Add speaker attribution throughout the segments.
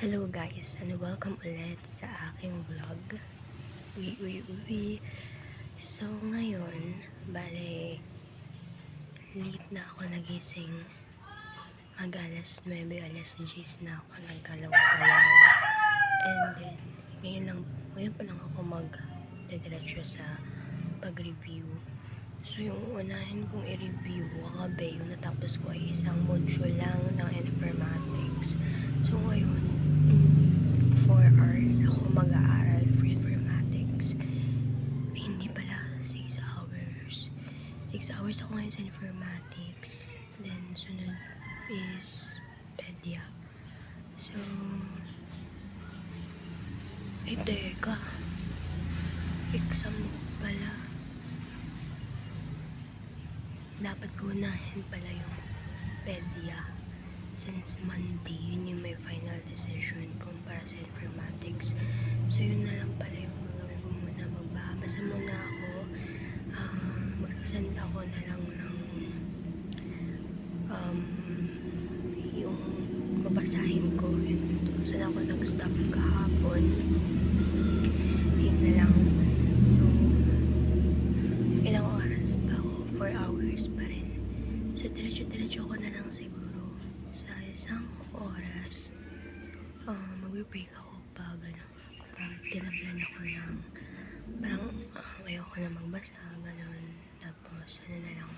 Speaker 1: Hello guys, and welcome ulit sa aking vlog. So ngayon, bale, late na ako nagising. Mag alas 9, alas 10 na ako nagkalaw-kalaw. And then, ngayon pa lang ako mag-diretso sa pag-review. So yung unahin kong i-review, kagabi, yung natapos ko ay isang module lang ng informatics. So ngayon, 4 hours ako mag-aaral for informatics. Ay, hindi pala, 6 hours. 6 hours ako ngayon sa informatics. Then, sunod is pedia. So, teka. Exam pala. Dapat ko unahin pala yung pedia. Since Monday, yun yung may final decision ko para sa informatics. So, yun na lang pala yung gagawin ko muna. Magbabasa muna ako. Magsasend ako na lang ng yung babasahin ko. Yun, saan ako nag-stop kahapon. Yun na lang. So, ilang oras pa ako? 4 hours pa rin. So, diretso-diretso ko na lang siguro. Sa isang oras, mag-break ako pag tinablan ako ng parang ayoko na magbasa, gano'n. Tapos, na lang,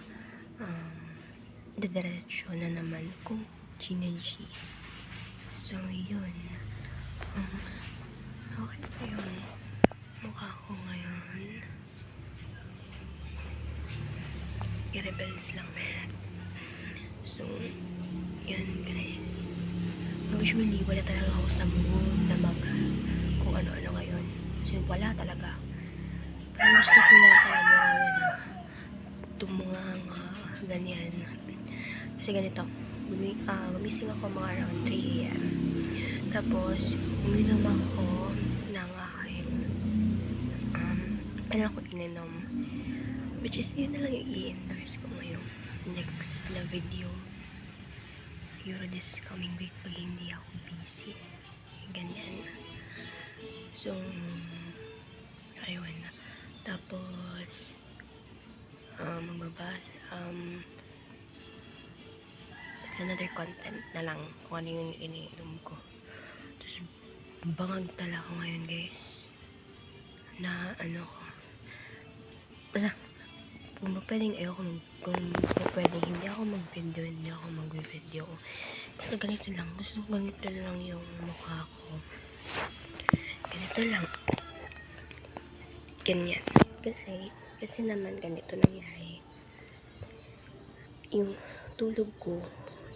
Speaker 1: diretso na naman ko, G. So, yun. Okay pa yung mukha ko ngayon. I-rebels lang. So, yun guys. Usually, wala talaga ako sa mood na kung ano-ano ngayon. Kasi wala talaga. Pero gusto ko lang talaga na tumunganga, ganyan. Kasi ganito, gumising ako mga around 3 a.m. Tapos, uminom ako ng aking ano ako ininom. Which is, yun na lang yung i-endorse ko ngayon. Next na video. Siguro this coming week pag hindi ako busy. Ganyan. So, ayun. Tapos, magbabasa. It's another content na lang kung ano yung iniinom ko. Tapos, bangag tala ako ngayon guys. Na ano ko. Basta, kung pwedeng kung pwedeng hindi ako mag-video, hindi ako mag-video. Basta ganito lang. Gusto ko ganito lang yung mukha ko. Ganito lang. Ganyan. Kasi naman ganito nangyari. Yung tulog ko,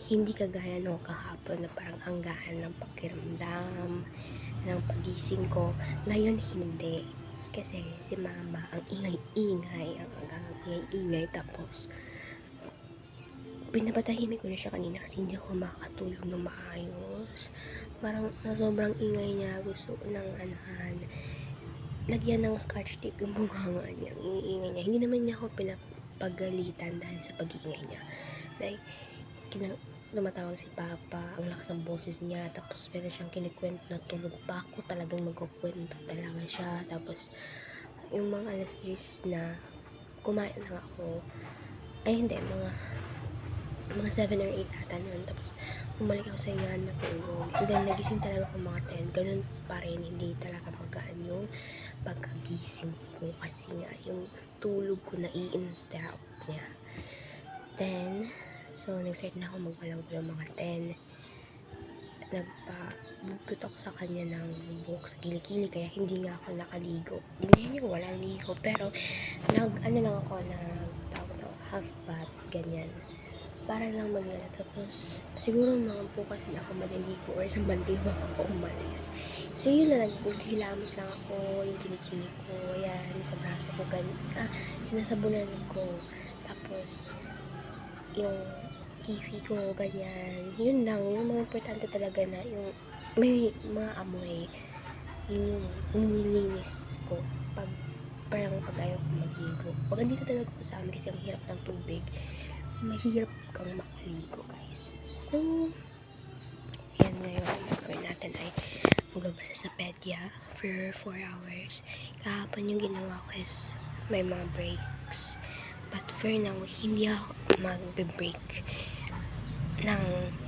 Speaker 1: hindi kagaya nung kahapon na parang anggaan ng pakiramdam, ng pagising ko. Ngayon hindi. Kasi si mama, ang ingay-ingay, tapos pinapatahimik ko na siya kanina kasi hindi ako makatulog na maayos. Parang sa sobrang ingay niya, gusto ko ng lagyan ng scotch tape yung bunganga niya, ang ingay niya. Hindi naman niya ako pinapagalitan dahil sa pag-iingay niya. Dahil, tumatawag si papa, ang lakas ng boses niya, tapos meron siyang kinikwento na tulog pa ako, talagang magkukwento talaga siya. Tapos yung mga alas 10 na kumain na ako, ay hindi, mga 7 or 8 ata nun. Tapos bumalik ako sa iyan na tulog, and then nagising talaga ako mga 10. Ganun pa rin, hindi talaga magaan yung pagkagising ko kasi nga yung tulog ko na i-interrupt niya. Then so, nag-start na ako magpalaw-palaw mga 10. Nagpa-bugtot ako sa kanya ng buhok sa kilikili, kaya hindi nga ako nakaligo. Hindi niya walang ligo, pero lang ako na half bath, ganyan. Para lang maglala. Tapos, siguro mga bukas na ako maliligo or sa Monday ba ako umalis. Kasi yun na, naghilamos lang ako, yung kilikili ko, ayan, sa braso ko, sinasabunan ko. Tapos, yung TV ko, ganyan. Yun lang, yung mga importante talaga na yung may mga amoy, yung nililinis ko parang pag ayaw ko magligo. Pag andito talaga ko sa amin kasi ang hirap ng tubig, mahirap kang makaligo guys. So, yan ngayon, gagawin natin ay pedya for 4 hours. Kahapon yung ginawa ko is may mga breaks. But for now, hindi ako magbe-break ng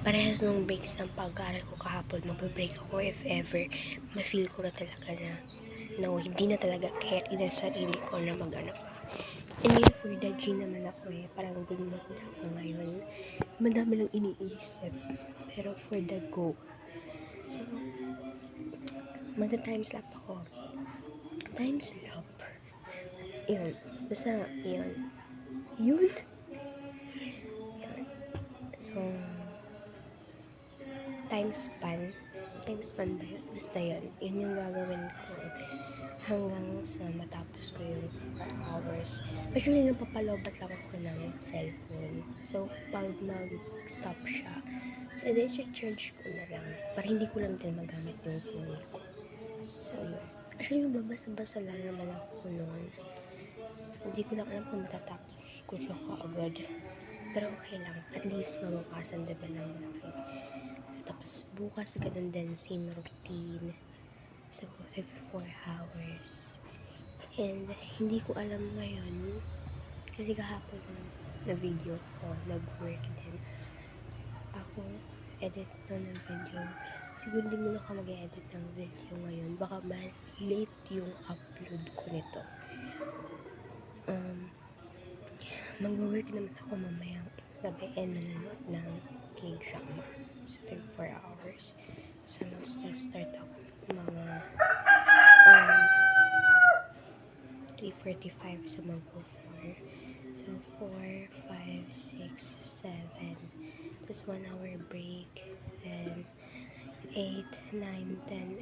Speaker 1: parehas nung breaks ng pag-aaral ko kahapon. Magbe-break ako if ever ma-feel ko na talaga na no, hindi na talaga kaya ng sarili ko na mag-ano pa. And yun, for the G naman ako parang good mood na ako ngayon. Madami lang iniisip. Pero for the go, so, magta-timeslap ako. Timeslap. Yun. Basta, yun. Yun. Yun. So, time span ba yun? Basta yun. Yun yung gagawin ko hanggang sa matapos ko yung 4 hours. Actually, napapalobat lang ako ng cellphone. So, pag mag-stop siya, edi charge ko na lang. Para hindi ko lang din magamit yung phone ko. So, yun. Actually, mababasa-basa lang naman ako noon. Hindi ko lang alam kung matatapos ko siya kaagad. Pero okay lang. At least mababasan diba ng malaki. Tapos bukas ganun din, same routine. So, every 4 hours. And hindi ko alam ngayon, kasi kahapon na video ko, nag-work din ako, edit ng video. Siguro hindi mo na ako mag-edit ng video ngayon. Baka late yung upload ko nito. Mag-work naman ako mamayang gabi and manonood ng K-drama. So, 4 hours. So, start ako mga 3:45 so mag-4. So, 4, 5, 6, 7. Tapos 1 hour break. Then, 8, 9, 10, 11, 12.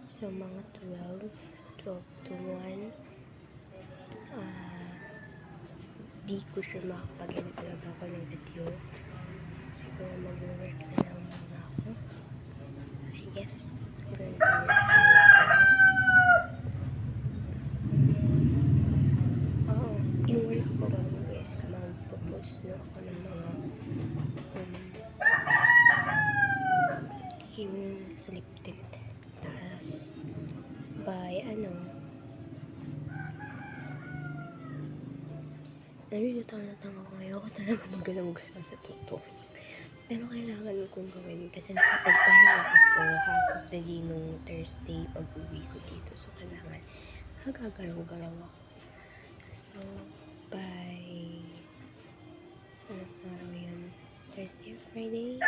Speaker 1: So, mga 12 to 1. Di ko sure makapag-edit talaga ako ng video. Siguro mag-work na lang muna ako. I guess, I'm going to work yung work ko lang guys, mag-post na ako ng mga yung slip tint. Tapos, by nalilutang-lutang ako. Ayoko talaga magalaw-galaw sa totoo. Pero kailangan kong gawin kasi nakapagpahinga ako half of the day nung Thursday pag-uwi ko dito. So, kailangan magagalaw-galaw ako. So, by anong araw yun? Thursday or Friday?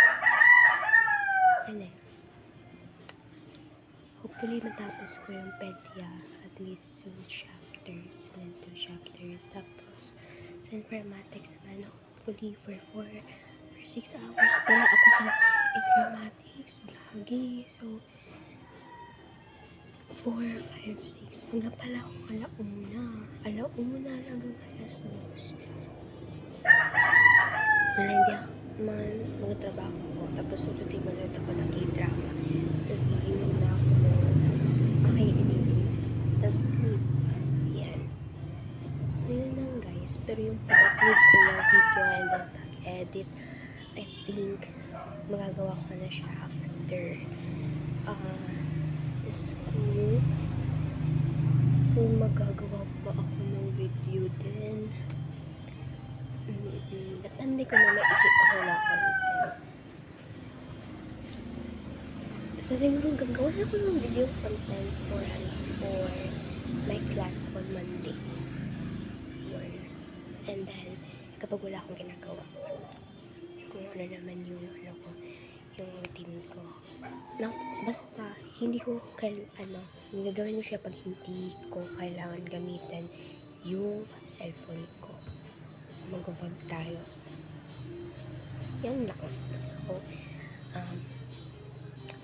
Speaker 1: Hopefully matapos ko yung pedya at least 2 chapters and 2 chapters. Tapos, sa informatics naman, hopefully for 4 or 6 hours pala ako sa informatics. Gagi. So, 4, 5, 6. Hanggang pala ako alauna. Alauna hanggang alas 2. Wala, hindi ako magtrabaho ko. Tapos susutin mo ulit ako ng K-drama. Tapos iinom na ako ng aking ininom. Tapos sleep. Yan. So yun lang guys. Pero yung pag-upload ko ng video and then pag-edit, I think magagawa ko na siya after school. So magagawa pa ako ng video din. Depende kung maisip ako na content. So siguro gagawa ako ng video content for my class on Monday. Yun. And then kapag wala akong ginagawa, so kung ano naman yung yung routine ko. Now, basta hindi ko gagawin ko siya pag hindi ko kailangan gamitin yung cellphone ko. Mag-vlog tayo. Yan lang. So,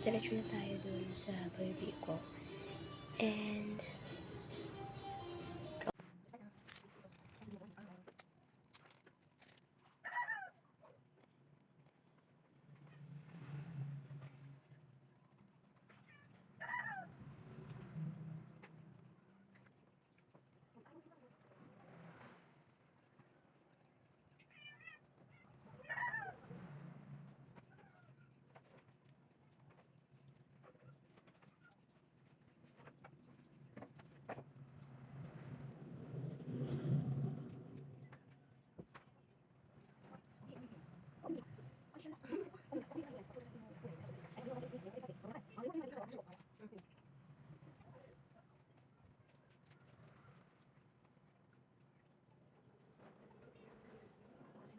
Speaker 1: diretso na tayo dun sa baby ko. And,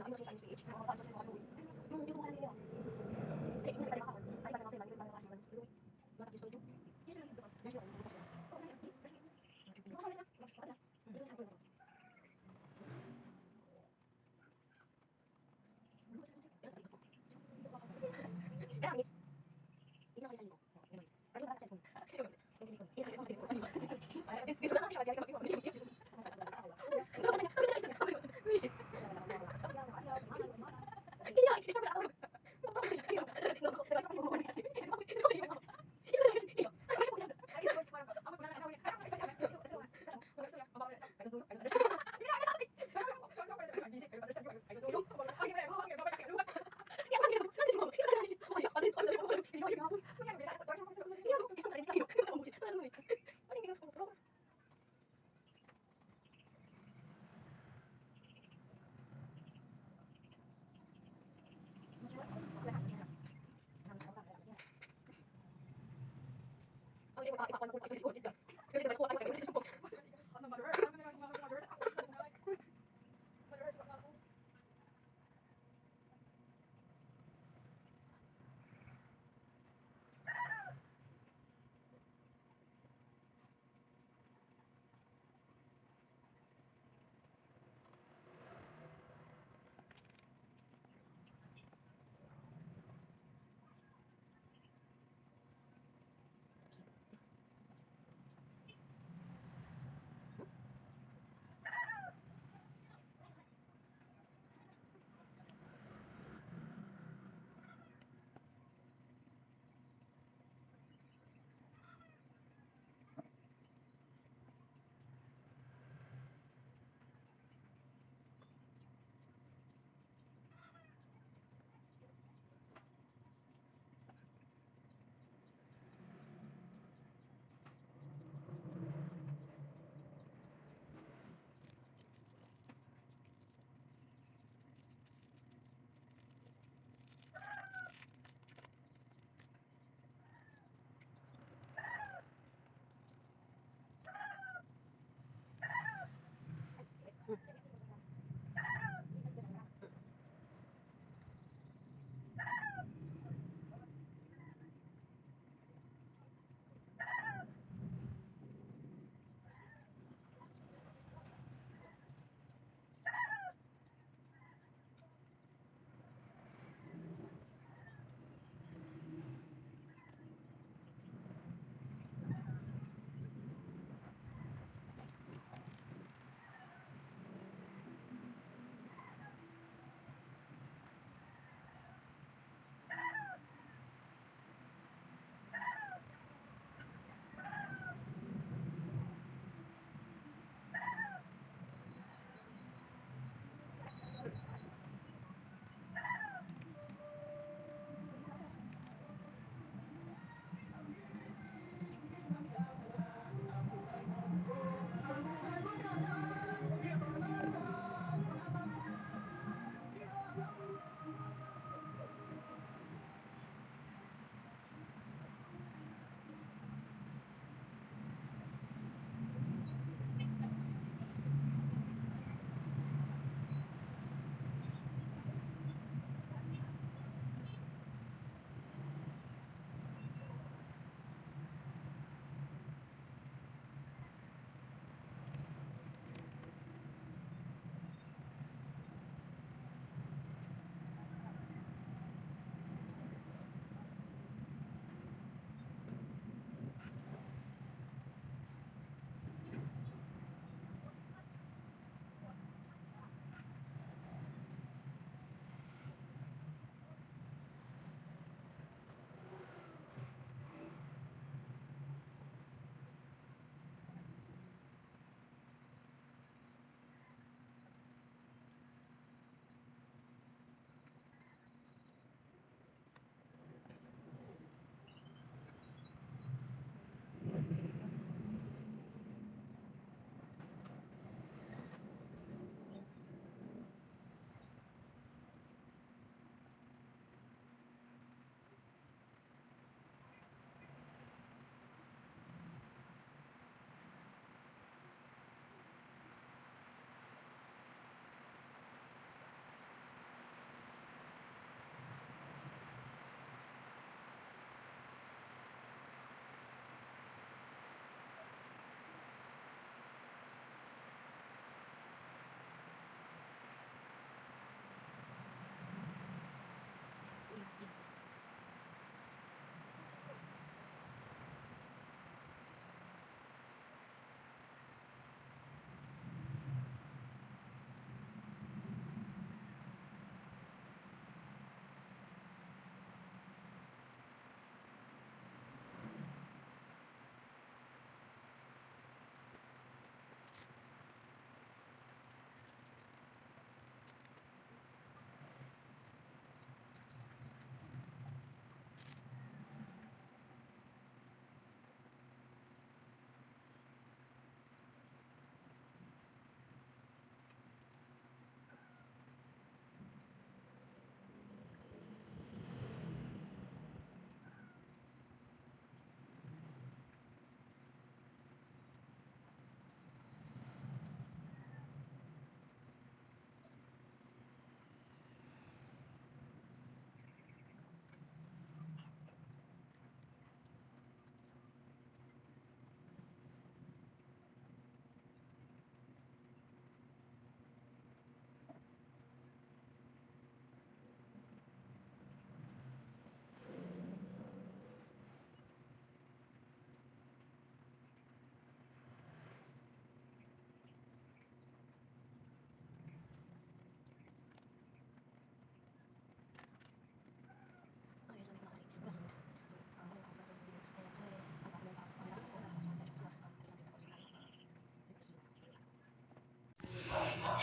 Speaker 2: Sabi mo sa science PH, yung mga answers yung mga luwi. Yung tinukuhan nila. Kasi yung salita makaon, ay ba naman yung parang kasi man luwi. Mata kisto yung. Yes, yung doon. Yes, yung doon. Oh, ay, ay. Mas solid na. Mas bakit na? Doon sa ako. Kaya minutes. Tingnan ko sa liko. Ano ba sa cellphone? Yung silikon. Ina ko yung ano ba? Ay, gusto na siya diyan ko. Kaya isa sa ako.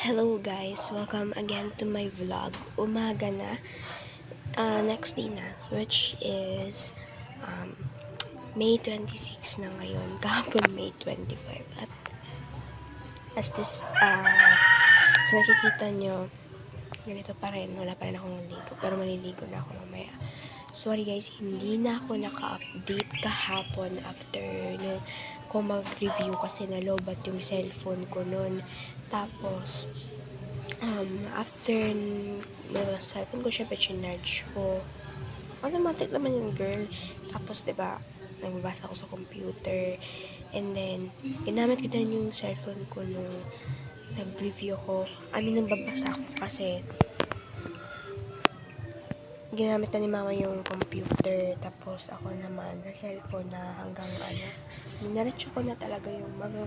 Speaker 1: Hello guys, welcome again to my vlog. Umaga na, next day na, which is May 26 na ngayon, kahapon May 25. At as this, sa nakikita nyo, ganito pa rin, wala pa rin akong ligo, pero maliligo na ako mamaya. Sorry guys, hindi na ako naka-update kahapon after nung ko mag-review kasi nalobat yung cellphone ko nun. Tapos, after mga 7 ko syempre chinarge ko. Automatic naman yung girl. Tapos, diba, nagbabasa ako sa computer. And then, ginamit ko din yung cellphone ko nung nag-review ko. Nagbabasa ako kasi ginamit na ni mama yung computer. Tapos, ako naman, sa cellphone na hanggang minaretso ko na talaga yung mga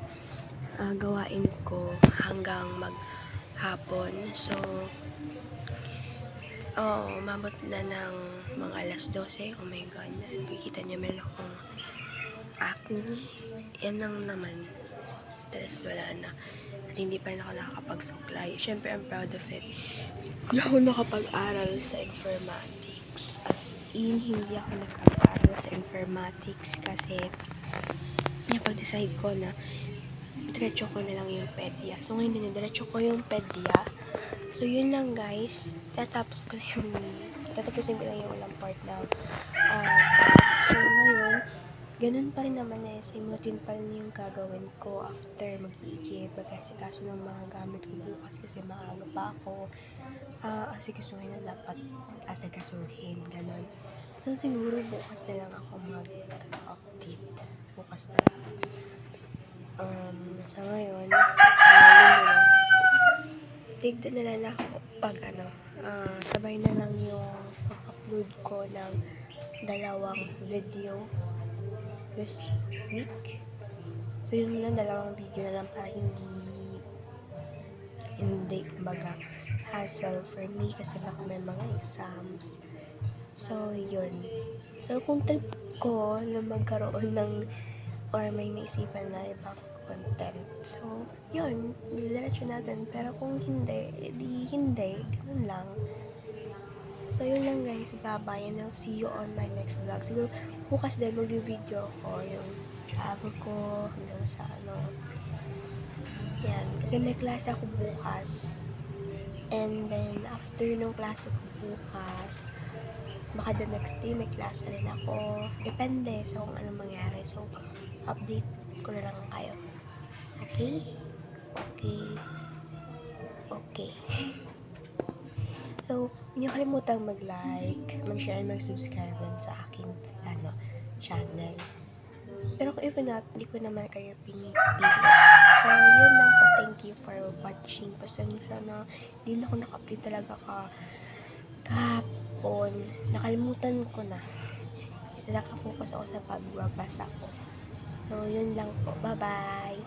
Speaker 1: gawain ko hanggang maghapon. So, umabot na ng mga alas 12. Oh my god, nakikita niyo meron akong acne. Yan lang naman. Tapos wala na. At hindi pa rin ako nakakapagsuklay. Syempre, I'm proud of it. Hindi ako nakapag-aral sa informatics. As in, hindi ako nakapag-aral sa informatics kasi napag-decide ko na diretso ko na lang yung pedya. So, ngayon din, diretso ko yung pedya. So, yun lang guys. Tatapusin ko lang yung walang part na so, ngayon, ganun pa rin naman same routine pa rin yung gagawin ko after mag-iigib, mag-asikaso ng mga gamit ko bukas kasi maaga pa ako. Asikasuhin na dapat asikasuhin, ganun. So, siguro bukas na lang ako mag-update. Bukas na lang. Sa ngayon, tignan na lang ako pag sabay na lang yung pag-upload ko ng 2 video this week. So yun lang, 2 video na lang para hindi kumbaga hassle for me kasi baka may mga exams. So yun. So kung trip ko na magkaroon ng or may naisipan na ibang content. So, yun, diretso natin. Pero kung hindi, edi hindi. Ganun lang. So, yun lang guys. Bye-bye and I'll see you on my next vlog. Siguro, bukas din mag-video ko yung travel ko hanggang sa Yan. Kasi may klase ako bukas. And then, after nung klase ko bukas, baka the next day may klase rin ako. Depende sa kung anong mangyari. So, update ko na lang kayo. Okay? Okay. So, hindi nyo kalimutang mag-like, mag-share, and mag-subscribe din sa aking channel. Pero kung if not, hindi ko naman kayo pinipilit. So, yun lang po. Thank you for watching. Pasensya na, hindi na ako naka-update talaga kahapon. Nakalimutan ko na. Kasi nakafocus ako sa pagbabasa ko. So, yun lang po. Bye-bye!